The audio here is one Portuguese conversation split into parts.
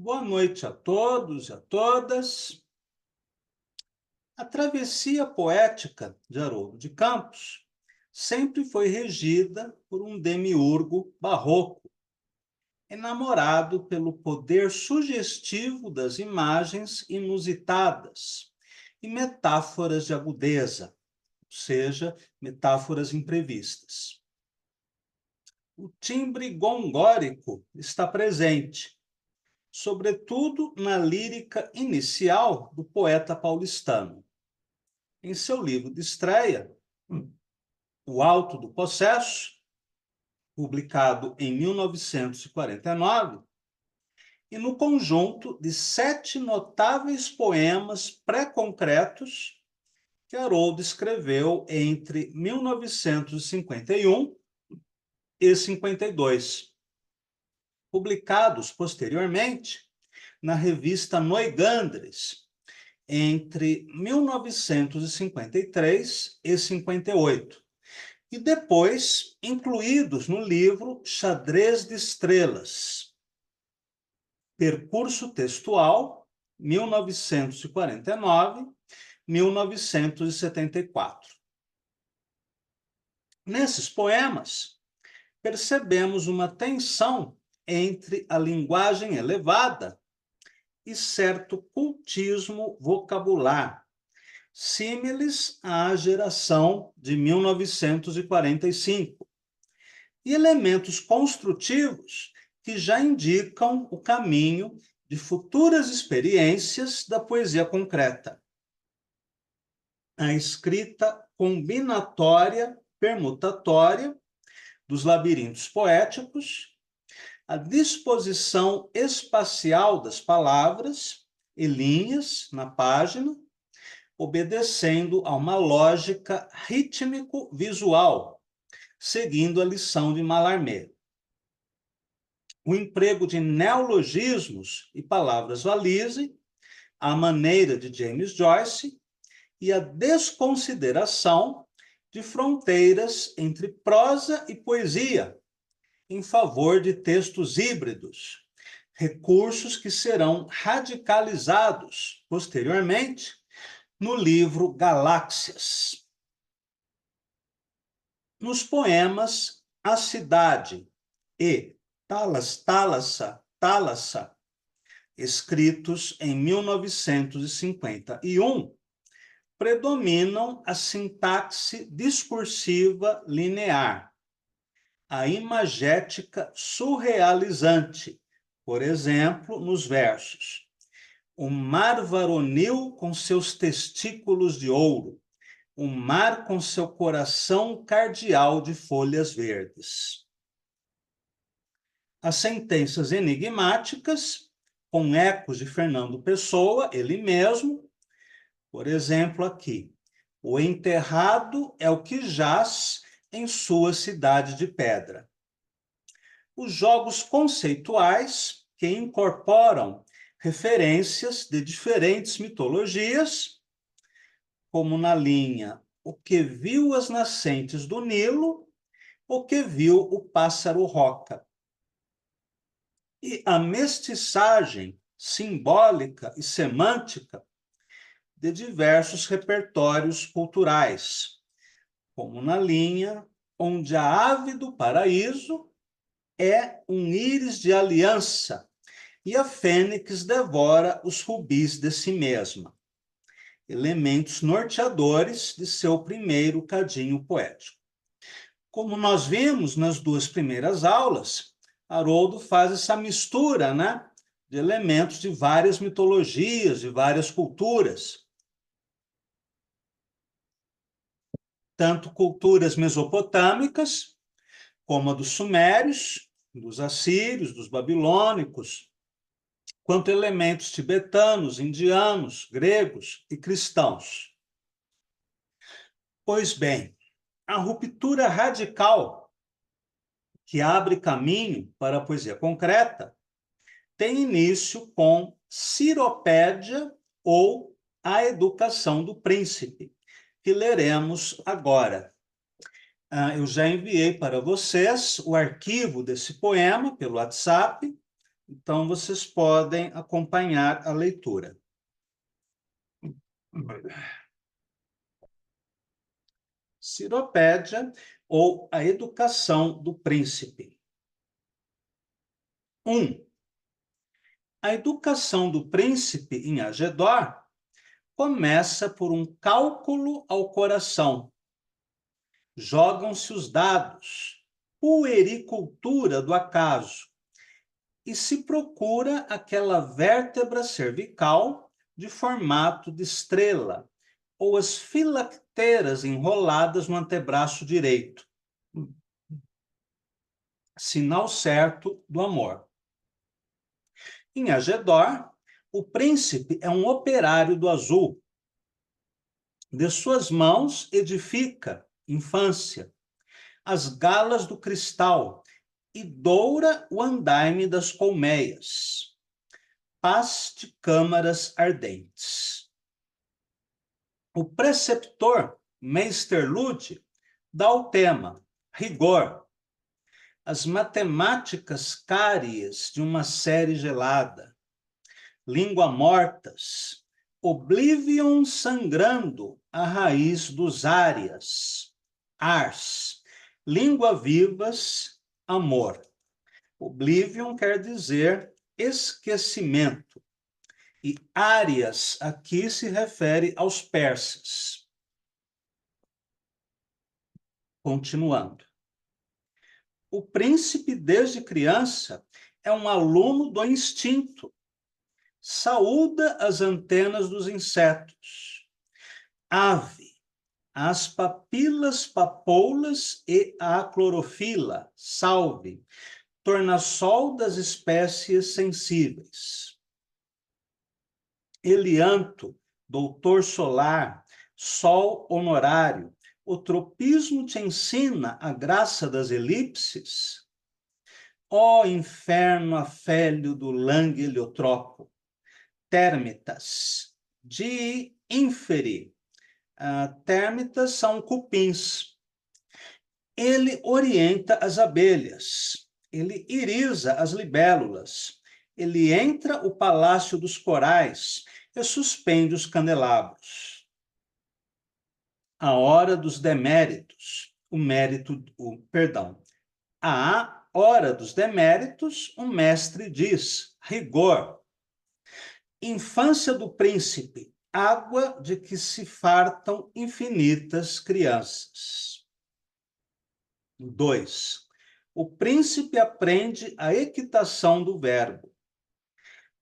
Boa noite a todos e a todas. A travessia poética de Haroldo de Campos sempre foi regida por um demiurgo barroco, enamorado pelo poder sugestivo das imagens inusitadas e metáforas de agudeza, ou seja, metáforas imprevistas. O timbre gongórico está presente, sobretudo na lírica inicial do poeta paulistano. Em seu livro de estreia, O Alto do Possesso, publicado em 1949, e no conjunto de 7 notáveis poemas pré-concretos que Haroldo escreveu entre 1951 e 52, publicados posteriormente na revista Noigandres, entre 1953 e 58, e depois incluídos no livro Xadrez de Estrelas, Percurso Textual, 1949-1974. Nesses poemas, percebemos uma tensão entre a linguagem elevada e certo cultismo vocabular, símiles à geração de 1945, e elementos construtivos que já indicam o caminho de futuras experiências da poesia concreta. A escrita combinatória, permutatória dos labirintos poéticos, a disposição espacial das palavras e linhas na página, obedecendo a uma lógica rítmico-visual, seguindo a lição de Mallarmé. O emprego de neologismos e palavras valise, à maneira de James Joyce, e a desconsideração de fronteiras entre prosa e poesia, em favor de textos híbridos, recursos que serão radicalizados posteriormente no livro Galáxias. Nos poemas A Cidade e Thalassa, escritos em 1951, predominam a sintaxe discursiva linear, a imagética surrealizante, por exemplo, nos versos: o mar varonil com seus testículos de ouro, o mar com seu coração cardial de folhas verdes. As sentenças enigmáticas, com ecos de Fernando Pessoa, ele mesmo, por exemplo, aqui: o enterrado é o que jaz em sua cidade de pedra. Os jogos conceituais, que incorporam referências de diferentes mitologias, como na linha O que viu as nascentes do Nilo, o que viu o pássaro roca. E a mestiçagem simbólica e semântica de diversos repertórios culturais, como na linha Onde a ave do paraíso é um íris de aliança e a fênix devora os rubis de si mesma, elementos norteadores de seu primeiro cadinho poético. Como nós vimos nas 2 primeiras aulas, Haroldo faz essa mistura, de elementos de várias mitologias, de várias culturas, tanto culturas mesopotâmicas, como a dos sumérios, dos assírios, dos babilônicos, quanto elementos tibetanos, indianos, gregos e cristãos. Pois bem, a ruptura radical que abre caminho para a poesia concreta tem início com Ciropédia ou A Educação do Príncipe, que leremos agora. Eu já enviei para vocês o arquivo desse poema pelo WhatsApp, Então, vocês podem acompanhar a leitura. Ciropédia, ou a educação do príncipe. 1. A educação do príncipe em Agedor começa por um cálculo ao coração. Jogam-se os dados, puericultura do acaso, e se procura aquela vértebra cervical de formato de estrela, ou as filacteras enroladas no antebraço direito. Sinal certo do amor. Em Agedor, o príncipe é um operário do azul. De suas mãos edifica, infância, as galas do cristal e doura o andaime das colmeias. Paz de câmaras ardentes. O preceptor, Meister Lud, dá o tema, rigor, as matemáticas cáries de uma série gelada, língua mortas, oblivion sangrando a raiz dos árias, ars, língua vivas, amor. Oblivion quer dizer esquecimento, e árias aqui se refere aos persas. Continuando. O príncipe, desde criança, é um aluno do instinto. Saúda as antenas dos insetos. Ave, as papilas papoulas e a clorofila, salve, tornassol das espécies sensíveis. Elianto, doutor solar, sol honorário, o tropismo te ensina a graça das elipses? Ó inferno afélio do langue heliotropo, térmitas, de inferi. Térmitas são cupins. Ele orienta as abelhas, ele iriza as libélulas, ele entra o palácio dos corais e suspende os candelabros. A hora dos deméritos, a hora dos deméritos, o mestre diz, rigor. Infância do príncipe, água de que se fartam infinitas crianças. 2. O príncipe aprende a equitação do verbo.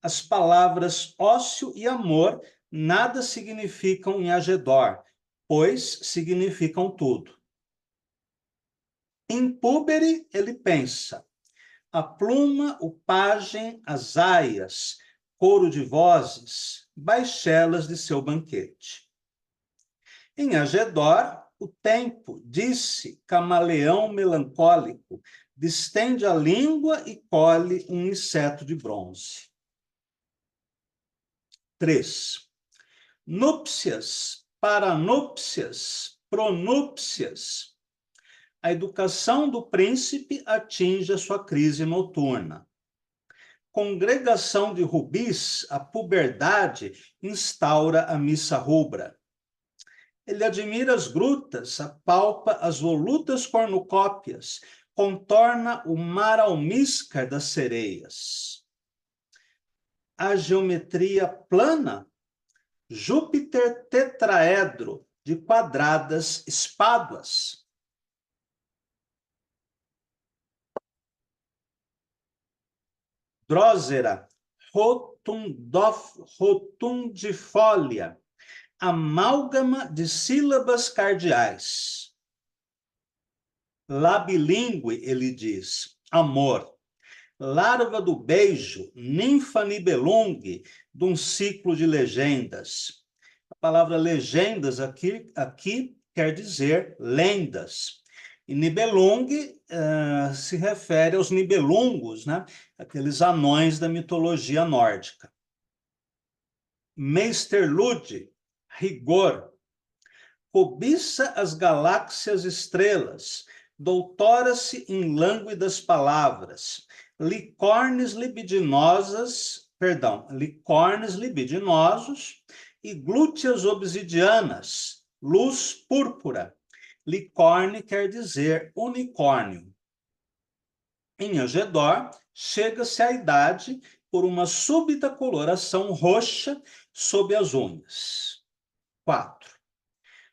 As palavras ócio e amor nada significam em Agedor, pois significam tudo. Em púbere, ele pensa. A pluma, o pajem, as aias, coro de vozes, baixelas de seu banquete. Em Agedor, o tempo, disse, camaleão melancólico, distende a língua e colhe um inseto de bronze. 3. Núpcias, paranúpcias, pronúpcias. A educação do príncipe atinge a sua crise noturna. Congregação de rubis, a puberdade instaura a missa rubra. Ele admira as grutas, apalpa as volutas cornucópias, contorna o mar almíscar das sereias. A geometria plana, Júpiter tetraedro, de quadradas espáduas. Drósera, rotundifolia, amálgama de sílabas cardeais. Labilingue, ele diz, amor. Larva do beijo, ninfa nibelungue, de um ciclo de legendas. A palavra legendas aqui quer dizer lendas. E Nibelung se refere aos Nibelungos, né? Aqueles anões da mitologia nórdica. Meister Lud, rigor, cobiça as galáxias estrelas, doutora-se em lânguidas palavras, licórnios libidinosos e glúteas obsidianas, luz púrpura. Licórnio quer dizer unicórnio. Em Agedor, chega-se à idade por uma súbita coloração roxa sob as unhas. 4.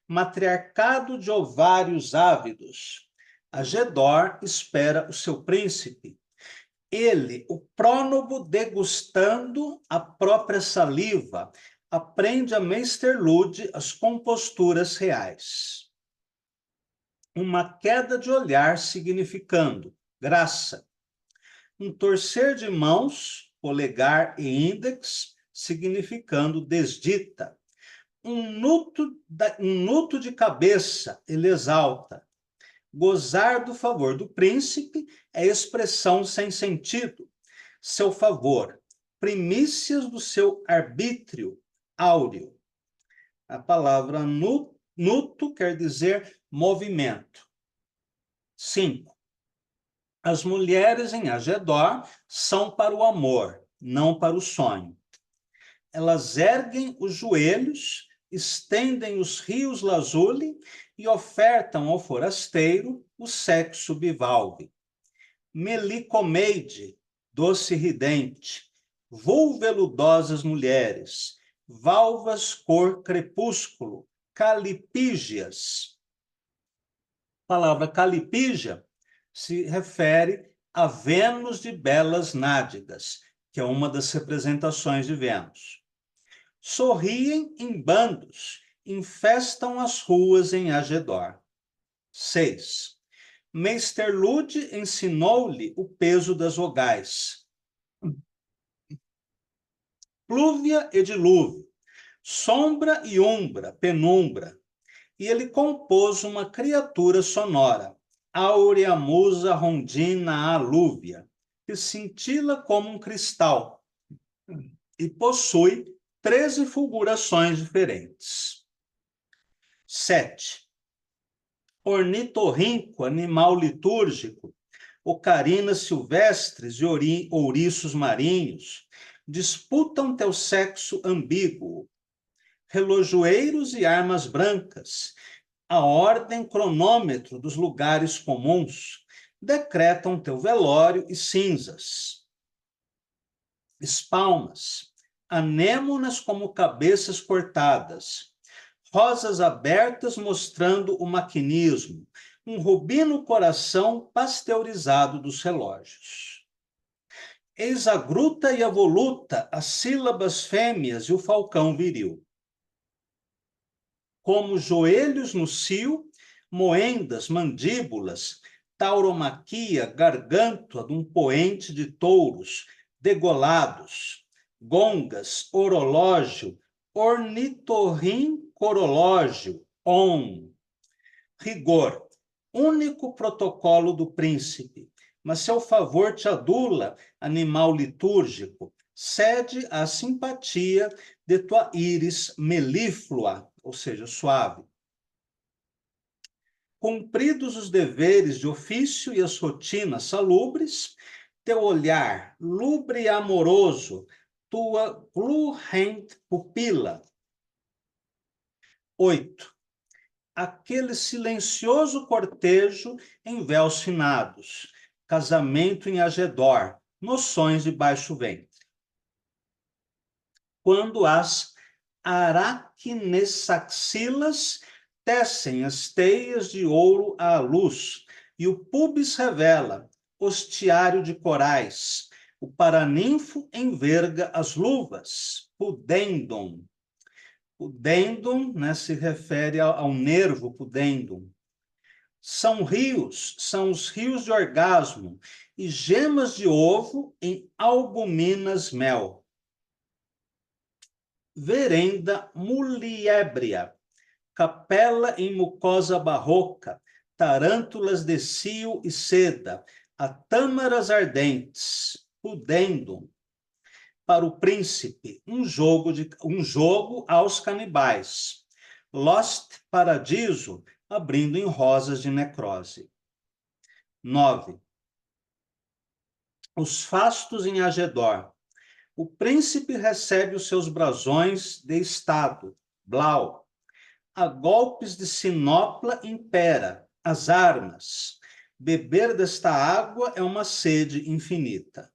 Matriarcado de ovários ávidos. Agedor espera o seu príncipe. Ele, o prónobo, degustando a própria saliva, aprende a Meisterlude as composturas reais. Uma queda de olhar significando graça. Um torcer de mãos, polegar e índex, significando desdita. Um nuto de cabeça, ele exalta. Gozar do favor do príncipe é expressão sem sentido. Seu favor, primícias do seu arbítrio áureo. A palavra nuto quer dizer movimento. 5. As mulheres em Agedor são para o amor, não para o sonho. Elas erguem os joelhos, estendem os rios lazuli e ofertam ao forasteiro o sexo bivalve. Melicomeide, doce ridente, vulveludosas mulheres, valvas cor crepúsculo, calipígias. A palavra calipígia se refere a Vênus de belas nádegas, que é uma das representações de Vênus. Sorriem em bandos, infestam as ruas em Agedor. 6. Meisterlude ensinou-lhe o peso das vogais. Plúvia e dilúvio, sombra e umbra, penumbra. E ele compôs uma criatura sonora, áurea musa rondina alúvia, que cintila como um cristal e possui 13 fulgurações diferentes. 7. Ornitorrinco, animal litúrgico, ocarinas silvestres e ouriços marinhos, disputam teu sexo ambíguo. Relojoeiros e armas brancas, a ordem cronômetro dos lugares comuns, decretam teu velório e cinzas. Espalmas, anêmonas como cabeças cortadas, rosas abertas mostrando o maquinismo, um rubino coração pasteurizado dos relógios. Eis a gruta e a voluta, as sílabas fêmeas e o falcão viril. Como joelhos no cio, moendas, mandíbulas, tauromaquia, garganta de um poente de touros, degolados, gongas, orológio, ornitorrincorológio, rigor, único protocolo do príncipe, mas seu favor te adula, animal litúrgico, cede à simpatia de tua íris melíflua, ou seja, suave. Cumpridos os deveres de ofício e as rotinas salubres, teu olhar lubre e amoroso, tua gluent pupila. 8. Aquele silencioso cortejo em véus finados, casamento em Agedor, noções de baixo ventre. Quando as araquinessaxilas tecem as teias de ouro à luz, e o pubis revela hostiário de corais, o paraninfo enverga as luvas, pudendum. Pudendum, né, se refere ao nervo pudendum. São os rios de orgasmo, e gemas de ovo em albuminas mel. Verenda muliébria, capela em mucosa barroca, tarântulas de cio e seda, a tâmaras ardentes, pudendum. Para o príncipe, um jogo aos canibais. Lost Paradiso, abrindo em rosas de necrose. 9. Os fastos em Agedor. O príncipe recebe os seus brasões de estado, Blau. A golpes de sinopla impera, as armas. Beber desta água é uma sede infinita.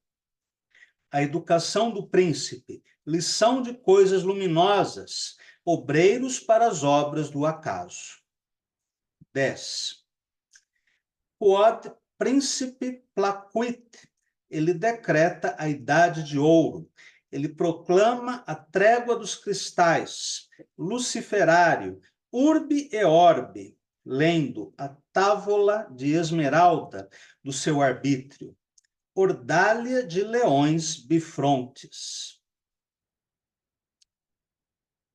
A educação do príncipe, lição de coisas luminosas, obreiros para as obras do acaso. 10. Quod príncipe placuit, ele decreta a idade de ouro, ele proclama a trégua dos cristais, luciferário, urbe e orbe, lendo a távola de esmeralda do seu arbítrio, ordália de leões bifrontes.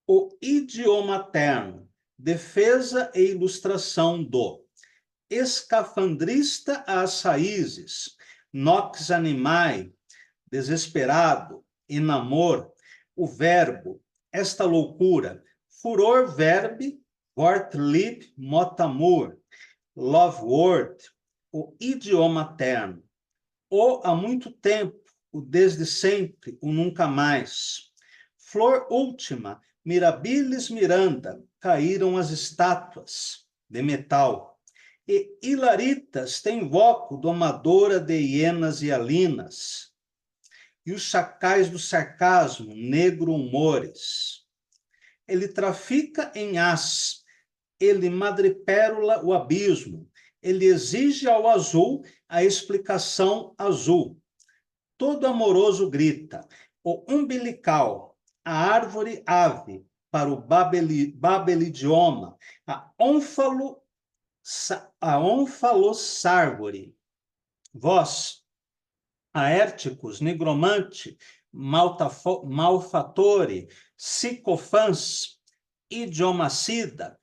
O idioma terno, defesa e ilustração do escafandrista às raízes, nox animae, desesperado, enamor, o verbo, esta loucura, furor verbi, wortlib motamur, love word, o idioma terno, o há muito tempo, o desde sempre, o nunca mais. Flor última, mirabilis miranda, caíram as estátuas de metal. E hilaritas tem voco, domadora de hienas e alinas. E os chacais do sarcasmo, negro humores. Ele trafica em as, ele madrepérola o abismo, ele exige ao azul a explicação azul. Todo amoroso grita, o umbilical, a árvore ave, para o babelidioma, a onfalossárvore. Vós, aérticos, nigromante, malfatore, psicofãs, idiomacida,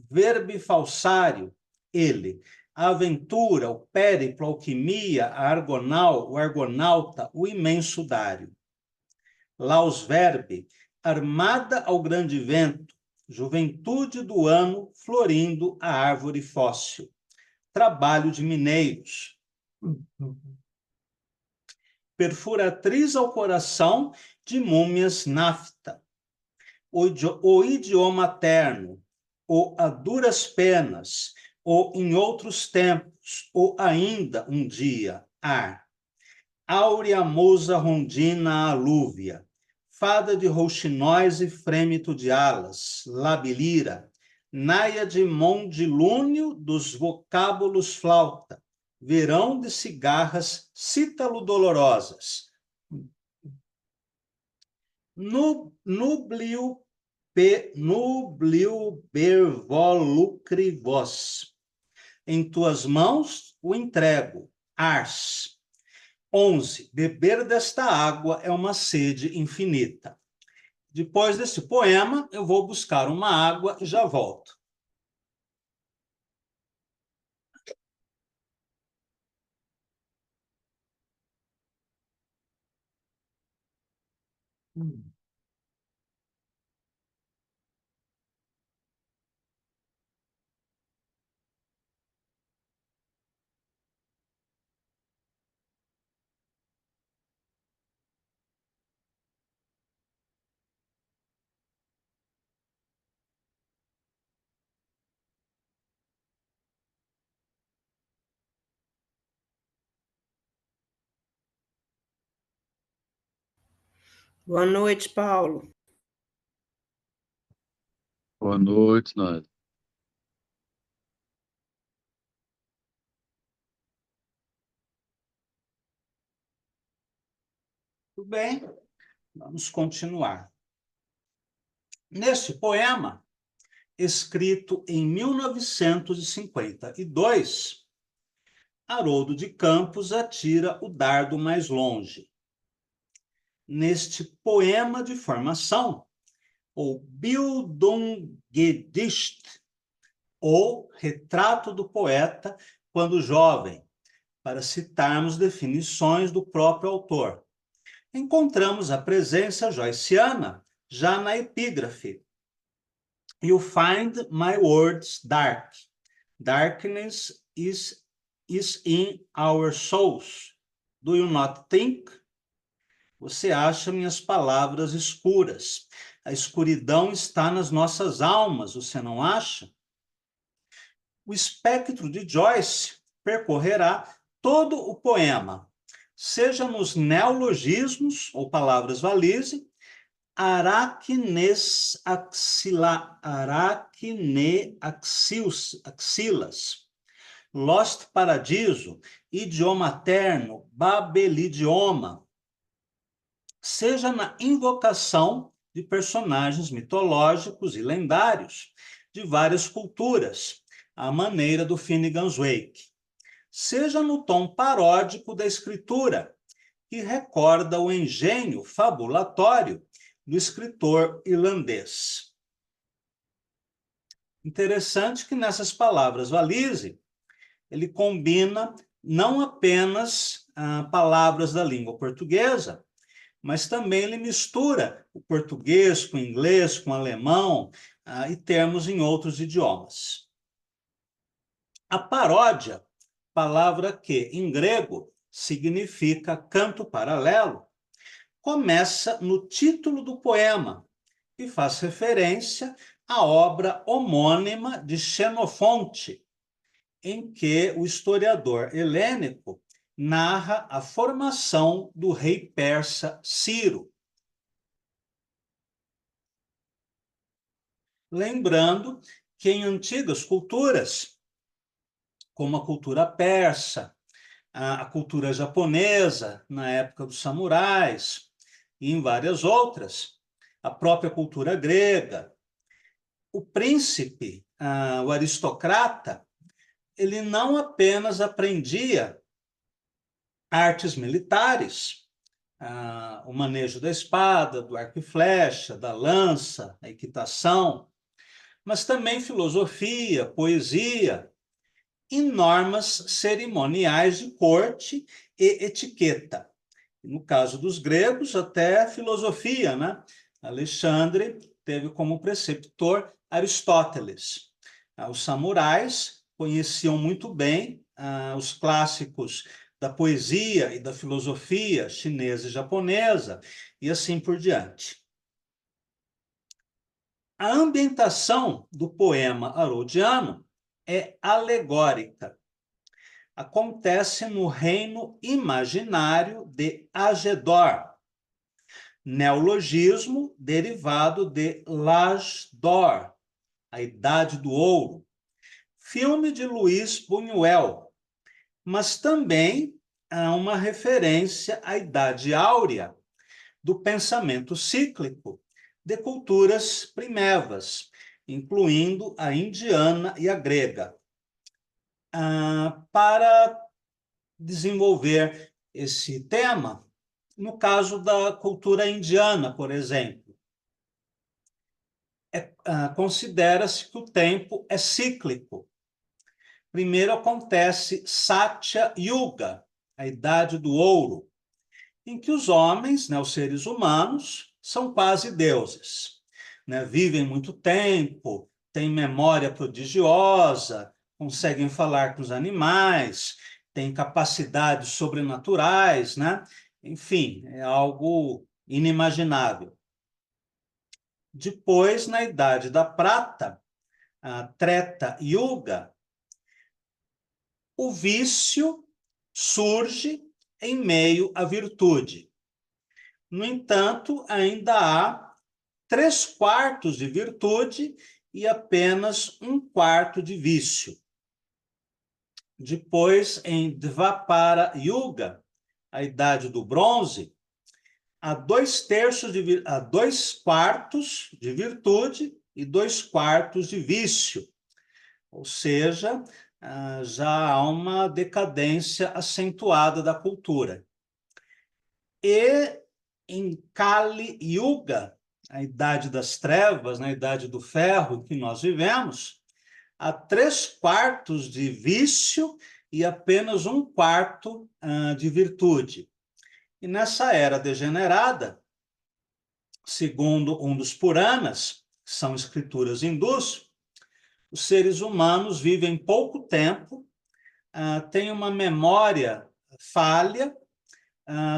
verbifalsário, ele, a aventura, o périplo, a alquimia, a argonal, o argonauta, o imenso dário. Laus verbi, armada ao grande vento, juventude do ano, florindo a árvore fóssil. Trabalho de mineiros. Perfuratriz ao coração de múmias nafta. O idioma terno, ou a duras penas, ou em outros tempos, ou ainda um dia, ar. Áurea musa rondina alúvia, fada de rouxinóis e frêmito de alas, labilira, naia de mondilúnio dos vocábulos flauta, verão de cigarras cítalo-dolorosas. Nublio bervolucre vos. Em tuas mãos o entrego, ars. 11. Beber desta água é uma sede infinita. Depois desse poema, eu vou buscar uma água e já volto. Boa noite, Paulo. Boa noite, Nádia. Tudo bem? Vamos continuar. Neste poema, escrito em 1952, Haroldo de Campos atira o dardo mais longe. Neste poema de formação, ou Bildungsgedicht, ou Retrato do Poeta quando jovem, para citarmos definições do próprio autor, encontramos a presença joyciana já na epígrafe. You find my words dark. Darkness is is in our souls. Do you not think? Você acha minhas palavras escuras. A escuridão está nas nossas almas, você não acha? O espectro de Joyce percorrerá todo o poema, seja nos neologismos ou palavras valise, axilas, Lost Paradiso, idioma terno, babelidioma, seja na invocação de personagens mitológicos e lendários de várias culturas, à maneira do Finnegan's Wake, seja no tom paródico da escritura, que recorda o engenho fabulatório do escritor irlandês. Interessante que nessas palavras valise, ele combina não apenas palavras da língua portuguesa, mas também ele mistura o português com o inglês, com o alemão e termos em outros idiomas. A paródia, palavra que, em grego, significa canto paralelo, começa no título do poema e faz referência à obra homônima de Xenofonte, em que o historiador helênico narra a formação do rei persa Ciro. Lembrando que em antigas culturas, como a cultura persa, a cultura japonesa, na época dos samurais, e em várias outras, a própria cultura grega, o príncipe, o aristocrata, ele não apenas aprendia artes militares, o manejo da espada, do arco e flecha, da lança, a equitação, mas também filosofia, poesia e normas cerimoniais de corte e etiqueta. No caso dos gregos, até filosofia, né? Alexandre teve como preceptor Aristóteles. Os samurais conheciam muito bem os clássicos da poesia e da filosofia chinesa e japonesa, e assim por diante. A ambientação do poema haroldiano é alegórica. Acontece no reino imaginário de Agedor, neologismo derivado de L'Âge d'Or, a Idade do Ouro, filme de Luis Buñuel, mas também há uma referência à Idade Áurea do pensamento cíclico de culturas primevas, incluindo a indiana e a grega. Para desenvolver esse tema, no caso da cultura indiana, por exemplo, considera-se que o tempo é cíclico. Primeiro acontece Satya Yuga, a Idade do Ouro, em que os homens, os seres humanos, são quase deuses. Vivem muito tempo, têm memória prodigiosa, conseguem falar com os animais, têm capacidades sobrenaturais, Enfim, é algo inimaginável. Depois, na Idade da Prata, a Treta Yuga, o vício surge em meio à virtude. No entanto, ainda há 3/4 de virtude e apenas 1/4 de vício. Depois, em Dvapara Yuga, a Idade do Bronze, há 2/4 de virtude e 2/4 de vício. Ou seja, já há uma decadência acentuada da cultura. E em Kali Yuga, a Idade das Trevas, na Idade do Ferro que nós vivemos, há 3/4 de vício e apenas 1/4 de virtude. E nessa era degenerada, segundo um dos Puranas, que são escrituras hindus, os seres humanos vivem pouco tempo têm uma memória falha,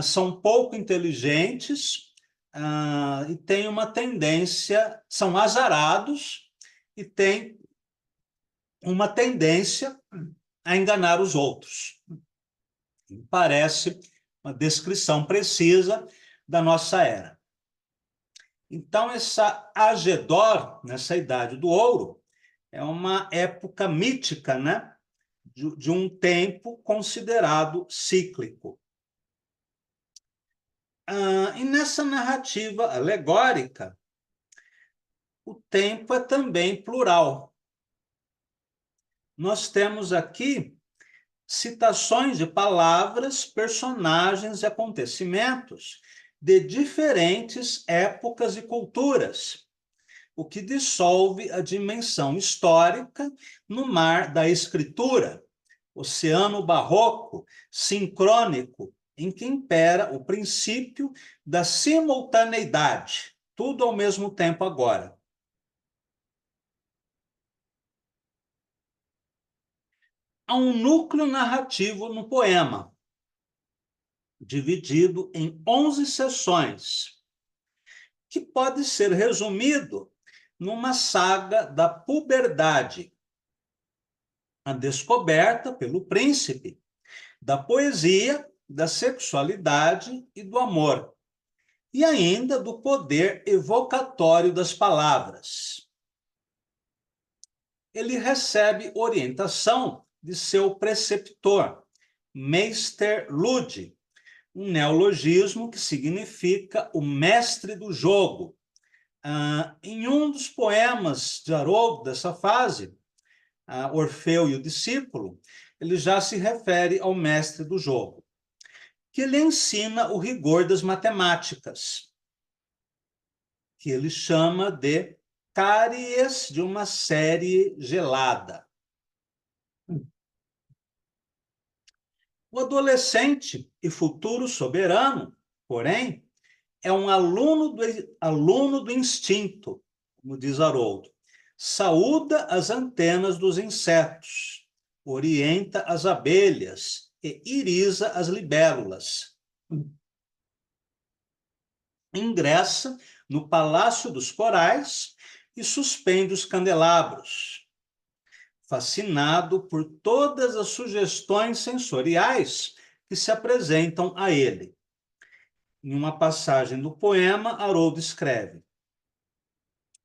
são pouco inteligentes e têm uma tendência, são azarados e têm uma tendência a enganar os outros. Parece uma descrição precisa da nossa era. Então, essa Agedor, nessa Idade do Ouro, é uma época mítica, né? De um tempo considerado cíclico. E nessa narrativa alegórica, o tempo é também plural. Nós temos aqui citações de palavras, personagens e acontecimentos de diferentes épocas e culturas, o que dissolve a dimensão histórica no mar da escritura, oceano barroco, sincrônico, em que impera o princípio da simultaneidade, tudo ao mesmo tempo agora. Há um núcleo narrativo no poema, dividido em 11 seções, que pode ser resumido numa saga da puberdade, a descoberta pelo príncipe da poesia, da sexualidade e do amor, e ainda do poder evocatório das palavras. Ele recebe orientação de seu preceptor, Meister Lud, um neologismo que significa o mestre do jogo. Em um dos poemas de Haroldo, dessa fase, Orfeu e o Discípulo, ele já se refere ao mestre do jogo, que lhe ensina o rigor das matemáticas, que ele chama de cáries de uma série gelada. O adolescente e futuro soberano, porém, é um aluno do instinto, como diz Haroldo. Saúda as antenas dos insetos, orienta as abelhas e iriza as libélulas. Ingressa no Palácio dos Corais e suspende os candelabros, fascinado por todas as sugestões sensoriais que se apresentam a ele. Em uma passagem do poema, Haroldo escreve: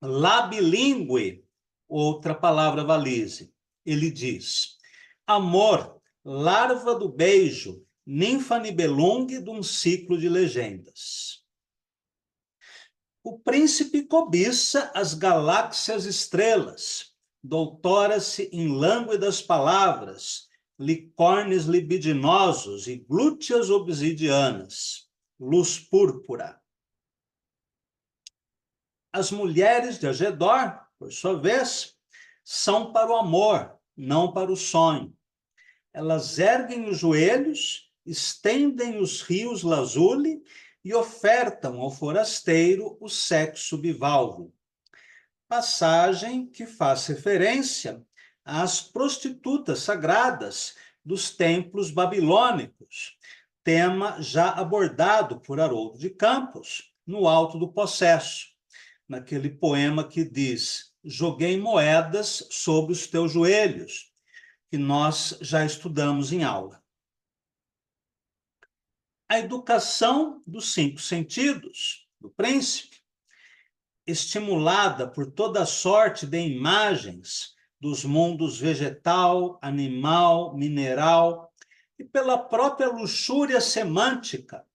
labilingue, outra palavra valise. Ele diz: amor, larva do beijo, ninfa nibelungue de um ciclo de legendas. O príncipe cobiça as galáxias estrelas, doutora-se em lânguidas palavras, licórnios libidinosos e glúteas obsidianas, luz púrpura. As mulheres de Agedor, por sua vez, são para o amor, não para o sonho. Elas erguem os joelhos, estendem os rios lazuli e ofertam ao forasteiro o sexo bivalvo. Passagem que faz referência às prostitutas sagradas dos templos babilônicos, tema já abordado por Haroldo de Campos no Alto do Possesso, naquele poema que diz: joguei moedas sobre os teus joelhos, que nós já estudamos em aula. A educação dos 5 sentidos do príncipe, estimulada por toda sorte de imagens dos mundos vegetal, animal, mineral e pela própria luxúria semântica,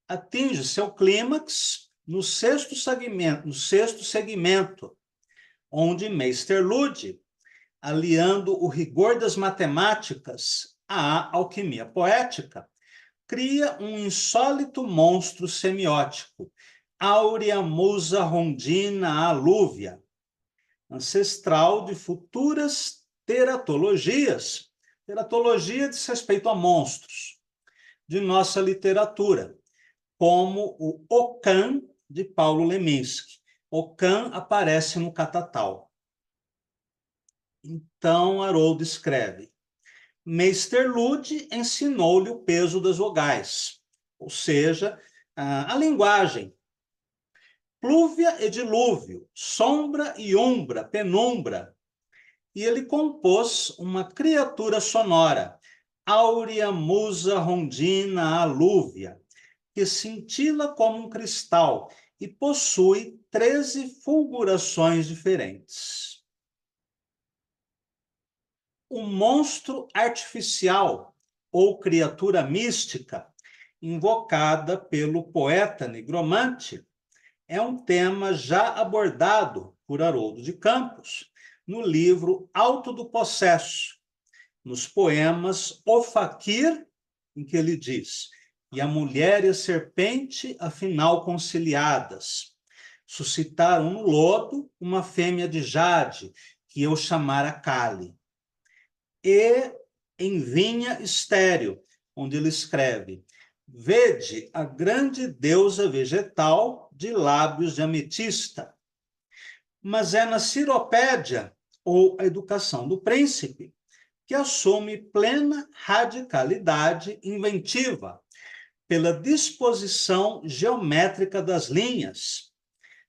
atinge seu clímax no sexto segmento, onde Meister Lud, aliando o rigor das matemáticas à alquimia poética, cria um insólito monstro semiótico, áurea musa rondina alúvia, ancestral de futuras teratologias. Teratologia diz respeito a monstros de nossa literatura, como o Ocã, de Paulo Leminski. Ocã aparece no Catatal. Então, Haroldo escreve: Meister Lud ensinou-lhe o peso das vogais, ou seja, a linguagem. Plúvia e dilúvio, sombra e umbra, penumbra. E ele compôs uma criatura sonora, áurea musa rondina alúvia, que cintila como um cristal e possui 13 fulgurações diferentes. O monstro artificial, ou criatura mística, invocada pelo poeta nigromante, é um tema já abordado por Haroldo de Campos no livro Alto do Possesso, nos poemas O Faquir, em que ele diz: e a mulher e a serpente, afinal conciliadas, suscitaram no lodo uma fêmea de jade, que eu chamara Cali. E em Vinha Estéreo, onde ele escreve: vede a grande deusa vegetal de lábios de ametista. Mas é na Ciropédia, ou a Educação do Príncipe, que assume plena radicalidade inventiva pela disposição geométrica das linhas,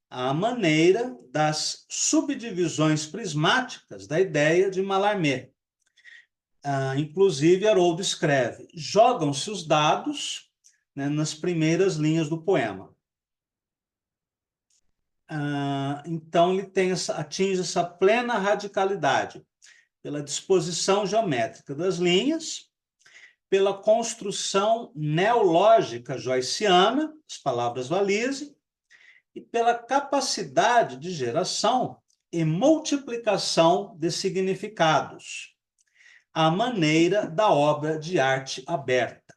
à maneira das subdivisões prismáticas da ideia de Mallarmé. Inclusive, Haroldo escreve: jogam-se os dados, né, nas primeiras linhas do poema. Então, ele atinge essa plena radicalidade pela disposição geométrica das linhas, pela construção neológica joyciana, as palavras valise, e pela capacidade de geração e multiplicação de significados, à maneira da obra de arte aberta.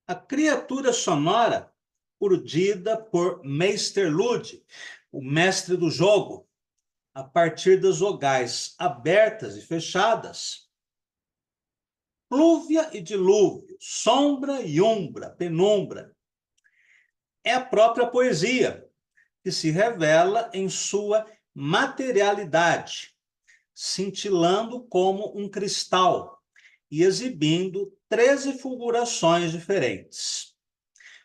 A criatura sonora, urdida por Meister Lud, o mestre do jogo, a partir das vogais abertas e fechadas, plúvia e dilúvio, sombra e umbra, penumbra, é a própria poesia, que se revela em sua materialidade, cintilando como um cristal e exibindo 13 fulgurações diferentes.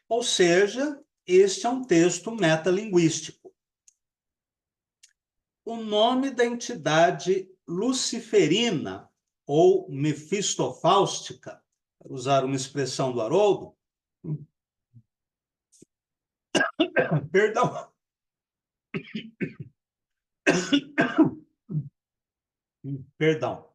Ou seja, este é um texto metalinguístico. O nome da entidade luciferina, ou mefistofáustica, para usar uma expressão do Haroldo, perdão, perdão.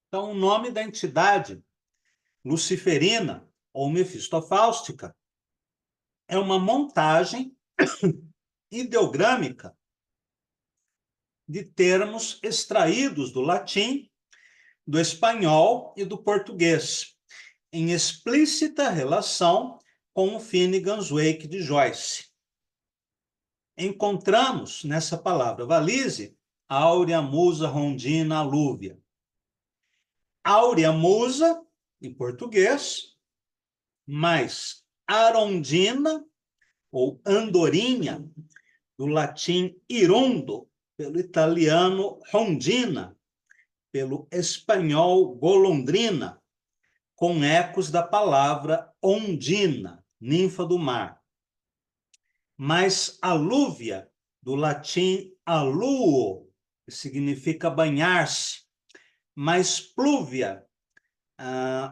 Então, o nome da entidade luciferina, ou mefistofáustica, é uma montagem ideogrâmica de termos extraídos do latim, do espanhol e do português, em explícita relação com o Finnegans Wake de Joyce. Encontramos nessa palavra valise áurea musa rondina alúvia. Áurea musa, em português, mais arondina, ou andorinha, do latim irundo, pelo italiano rondina, pelo espanhol golondrina, com ecos da palavra ondina, ninfa do mar. Mais alúvia, do latim aluo, que significa banhar-se, mais plúvia,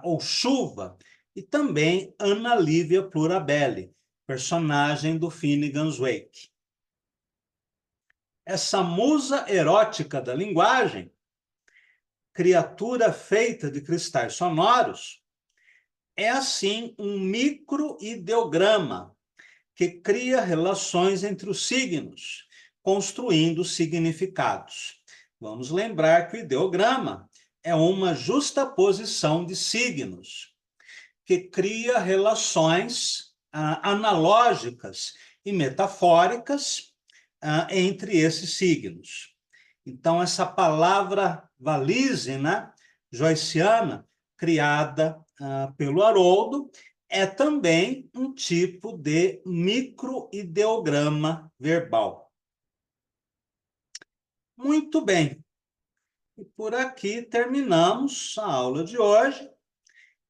ou chuva, e também Ana Lívia Plurabelli, personagem do Finnegans Wake. Essa musa erótica da linguagem, criatura feita de cristais sonoros, é assim um microideograma que cria relações entre os signos, construindo significados. Vamos lembrar que o ideograma é uma justaposição de signos, que cria relações analógicas e metafóricas entre esses signos. Então, essa palavra valise, né, joyciana, criada pelo Haroldo, é também um tipo de microideograma verbal. Muito bem. E por aqui terminamos a aula de hoje.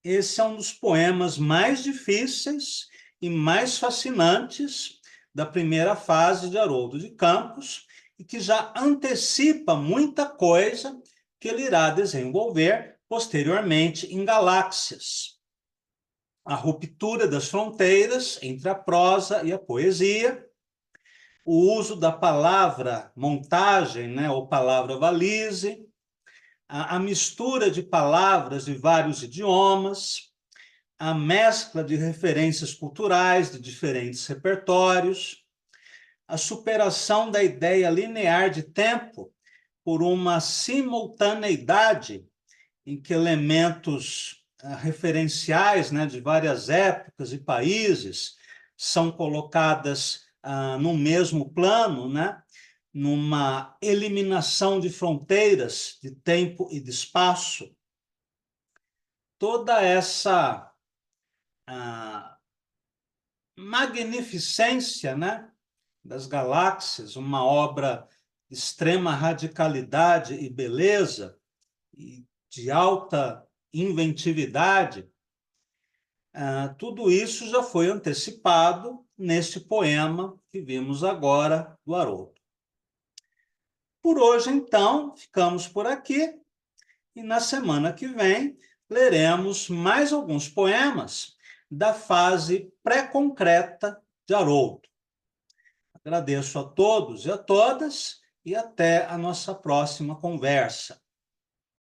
Esse é um dos poemas mais difíceis e mais fascinantes da primeira fase de Haroldo de Campos e que já antecipa muita coisa que ele irá desenvolver posteriormente em Galáxias. A ruptura das fronteiras entre a prosa e a poesia, o uso da palavra montagem, né, ou palavra valise, a mistura de palavras de vários idiomas, a mescla de referências culturais de diferentes repertórios, a superação da ideia linear de tempo por uma simultaneidade em que elementos referenciais, né, de várias épocas e países são colocadas no mesmo plano, né, numa eliminação de fronteiras de tempo e de espaço. Toda essa magnificência, né, das Galáxias, uma obra de extrema radicalidade e beleza, e de alta inventividade, tudo isso já foi antecipado neste poema que vimos agora do Haroldo. Por hoje, então, ficamos por aqui e na semana que vem leremos mais alguns poemas da fase pré-concreta de Haroldo. Agradeço a todos e a todas e até a nossa próxima conversa.